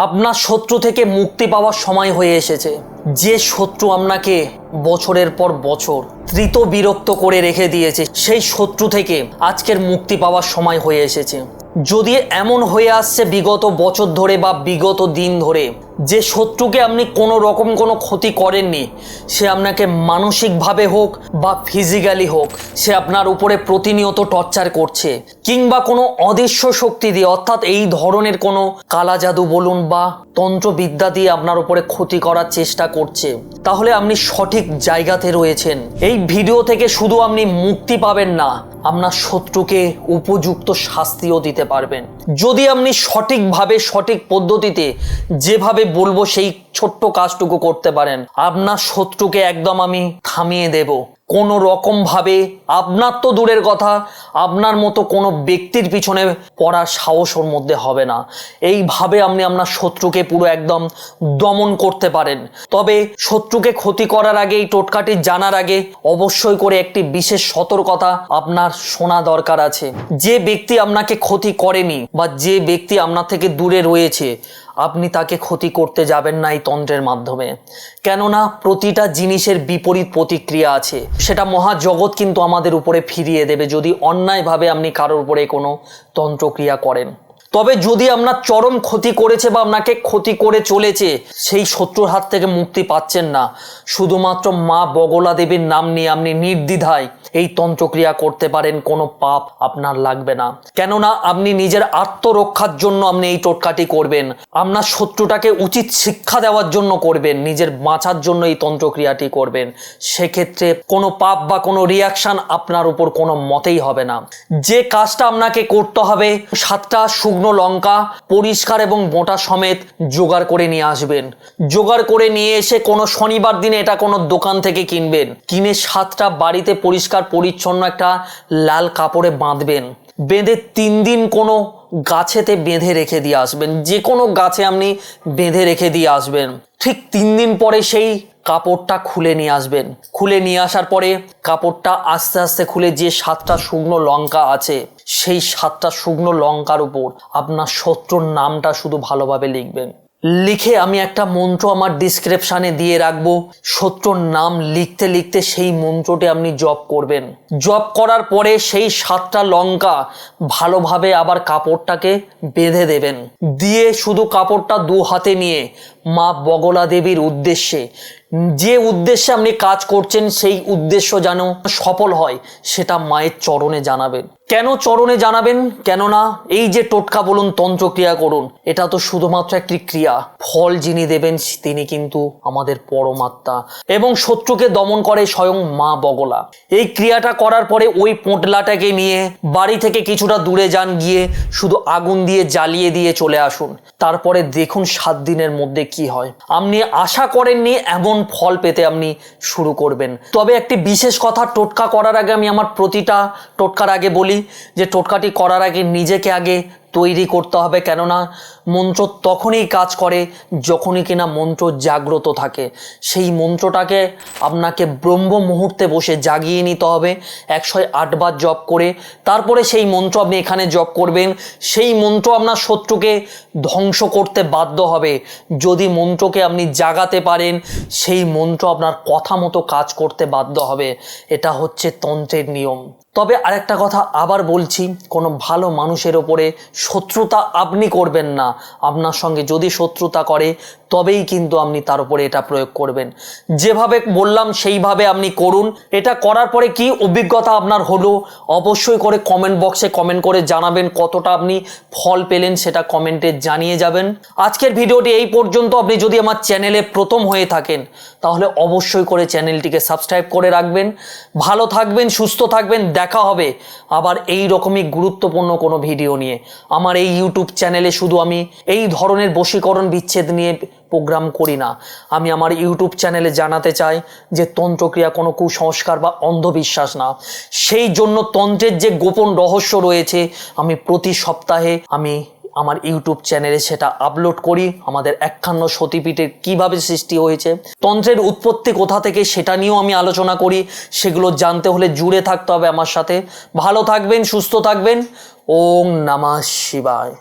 আপনার শত্রু থেকে মুক্তি পাওয়ার সময় হয়ে এসেছে। যে শত্রু আপনাকে বছরের পর বছর তৃত বিরক্ত করে রেখে দিয়েছে, সেই শত্রু থেকে আজকের মুক্তি পাওয়ার সময় হয়ে এসেছে। যদি এমন হয়ে আসছে বিগত বছর ধরে বা বিগত দিন ধরে যে শত্রুকে আপনি কোনো রকম কোনো ক্ষতি করেননি, সে আপনাকে মানসিকভাবে হোক বা ফিজিক্যালি হোক, সে আপনার উপরে প্রতিনিয়ত টর্চার করছে, কিংবা কোনো অদৃশ্য শক্তি দিয়ে অর্থাৎ এই ধরনের কোনো কালা জাদু বলুন বা তন্ত্রবিদ্যা দিয়ে আপনার উপরে ক্ষতি করার চেষ্টা করছে, তাহলে আপনি সঠিক জায়গাতে রয়েছেন। এই ভিডিও থেকে শুধু আপনি মুক্তি পাবেন না, আপনার শত্রুকে উপযুক্ত শাস্তিও দিতে পারবেন। যদি আপনি সঠিকভাবে সঠিক পদ্ধতিতে যেভাবে বলবো সেই ছোট্ট কাজটুকু করতে পারেন, আপনার শত্রুকে একদম আমি থামিয়ে দেব। কোনো রকমভাবে আপনার তো দূরের কথা, আপনার মতো কোনো ব্যক্তির পিছনে পড়ার সাহস ওর মধ্যে হবে না। এইভাবে আপনি আপনার শত্রুকে পুরো একদম দমন করতে পারেন। তবে শত্রুকে ক্ষতি করার আগে, এই টোটকাটি জানার আগে অবশ্যই করে একটি বিশেষ সতর্কতা আপনার শোনা দরকার আছে। যে ব্যক্তি আপনাকে ক্ষতি করেনি বা যে ব্যক্তি আপনার থেকে দূরে রয়েছে, আপনি তাকে ক্ষতি করতে যাবেন না এই তন্ত্রের মাধ্যমে। কেননা প্রতিটা জিনিসের বিপরীত প্রতিক্রিয়া আছে, সেটা মহাজগৎ কিন্তু আমাদের উপরে ফিরিয়ে দেবে যদি অন্যায়ভাবে আপনি কারোর উপরে কোনো তন্ত্রক্রিয়া করেন। তবে যদি আপনার চরম ক্ষতি করেছে বা আপনাকে ক্ষতি করে চলেছে, সেই শত্রুর হাত থেকে মুক্তি পাচ্ছেন না, শুধুমাত্র মা বগলা দেবীর নাম নিয়ে আপনি নির্দ্বিধায় এই তন্ত্রক্রিয়া করতে পারেন, কোনো পাপ আপনার লাগবে না। কেননা আপনি নিজের আত্মরক্ষার জন্য আপনি এই টোটকাটি করবেন, আপনার শত্রুটাকে উচিত শিক্ষা দেওয়ার জন্য করবেন, নিজের বাঁচার জন্য এই তন্ত্রক্রিয়াটি করবেন। সেক্ষেত্রে কোনো পাপ বা কোনো রিয়াকশন আপনার উপর কোনো মতেই হবে না। যে কাজটা আপনাকে করতে হবে, 7টা শুকনো লঙ্কা পরিষ্কার এবং মোটা সমেত জোগাড় করে নিয়ে আসবেন। জোগাড় করে নিয়ে এসে কোনো শনিবার দিনে এটা কোনো দোকান থেকে কিনবেন, কিনে 7টা বাড়িতে পরিষ্কার পরিচ্ছন্ন একটা লাল কাপড়ে বাঁধবেন। বেঁধে 3 দিন কোনো গাছেতে বেঁধে রেখে দিয়ে আসবেন। যে কোনো গাছে আপনি বেঁধে রেখে দিয়ে আসবেন। ঠিক 3 দিন পরে সেই কাপড়টা খুলে নিয়ে আসবেন। খুলে নিয়ে আসার পরে কাপড়টা আস্তে আস্তে খুলে যে 7টা শুকনো লঙ্কা আছে, সেই 7টা শুকনো লঙ্কার উপর আপনার শত্রুর নামটা শুধু ভালোভাবে লিখবেন। লিখে আমি একটা মন্ত্র আমার ডিসক্রিপশানে দিয়ে রাখবো। শত্রুর নাম লিখতে লিখতে সেই মন্ত্রটি আপনি জপ করবেন। জপ করার পরে সেই 7টা লঙ্কা ভালোভাবে আবার কাপড়টাকে বেঁধে দেবেন। দিয়ে শুধু কাপড়টা 2 হাতে নিয়ে মা বগলা দেবীর উদ্দেশ্যে, যে উদ্দেশ্যে আপনি কাজ করছেন সেই উদ্দেশ্য যেন সফল হয়, সেটা মায়ের চরণে জানাবেন। কেন চরণে জানাবেন? কেননা এই যে টোটকা বলুন, তন্ত্রক্রিয়া করুন, এটা তো শুধুমাত্র একটি ক্রিয়া। ফল যিনি দেবেন তিনি কিন্তু আমাদের পরমাত্মা এবং শত্রুকে দমন করে স্বয়ং মা বগলা। এই ক্রিয়াটা করার পরে ওই পোঁটলাটাকে নিয়ে বাড়ি থেকে কিছুটা দূরে যান, গিয়ে শুধু আগুন দিয়ে জ্বালিয়ে দিয়ে চলে আসুন। তারপরে দেখুন 7 দিনের মধ্যে কি হয়। আপনি আশা করেননি এমন ফল পেতে আপনি শুরু করবেন। তবে একটি বিশেষ কথা, টোটকা করার আগে আমি আমার প্রতিটা টোটকার আগে বলি যে টোটকাটি করার আগে নিজেকে আগে তৈরি করতে হবে। কেননা মন্ত্র তখনই কাজ করে যখনই কিনা মন্ত্র জাগ্রত থাকে। সেই মন্ত্রটাকে আপনাকে ব্রহ্ম মুহূর্তে বসে জাগিয়ে নিতে হবে 108 বার জপ করে। তারপরে সেই মন্ত্র আপনি এখানে জপ করবেন। সেই মন্ত্র আপনার শত্রুকে ধ্বংস করতে বাধ্য হবে। যদি মন্ত্রকে আপনি জাগাতে পারেন, সেই মন্ত্র আপনার কথা মতো কাজ করতে বাধ্য হবে। এটা হচ্ছে তন্ত্রের নিয়ম। তবে আরেকটা কথা আবার বলছি, কোনো ভালো মানুষের ওপরে শত্রুতা আপনি করবেন না। আপনার সঙ্গে যদি শত্রুতা করে তবেই কিন্তু আপনি তার উপরে এটা প্রয়োগ করবেন। যেভাবে বললাম সেইভাবে আপনি করুন। এটা করার পরে কি অভিজ্ঞতা আপনার হলো অবশ্যই করে কমেন্ট বক্সে কমেন্ট করে জানাবেন। কতটা আপনি ফল পেলেন সেটা কমেন্টে জানিয়ে যাবেন। আজকের ভিডিওটি এই পর্যন্ত। আপনি যদি আমার চ্যানেলে প্রথম হয়ে থাকেন তাহলে অবশ্যই করে চ্যানেলটিকে সাবস্ক্রাইব করে রাখবেন। ভালো থাকবেন, সুস্থ থাকবেন। দেখা হবে আবার এই রকমই গুরুত্বপূর্ণ কোনো ভিডিও নিয়ে। আমার এই ইউটিউব চ্যানেলে শুধু আমি এই ধরনের বশীকরণ বিচ্ছেদ নিয়ে প্রোগ্রাম করি না। আমি আমার ইউটিউব চ্যানেলে জানাতে চাই যে তন্ত্রক্রিয়া কোনো কুসংস্কার বা অন্ধবিশ্বাস না। সেই জন্য তন্ত্রের যে গোপন রহস্য রয়েছে আমি প্রতি সপ্তাহে আমি আমার ইউটিউব চ্যানেলে সেটা আপলোড করি। আমাদের 51 সতীপীঠের কিভাবে সৃষ্টি হয়েছে, তন্ত্রের উৎপত্তি কোথা থেকে, সেটা নিয়েও আমি আলোচনা করি। সেগুলো জানতে হলে জুড়ে থাকতে হবে আমার সাথে। ভালো থাকবেন, সুস্থ থাকবেন। ওম নমঃ শিবায়।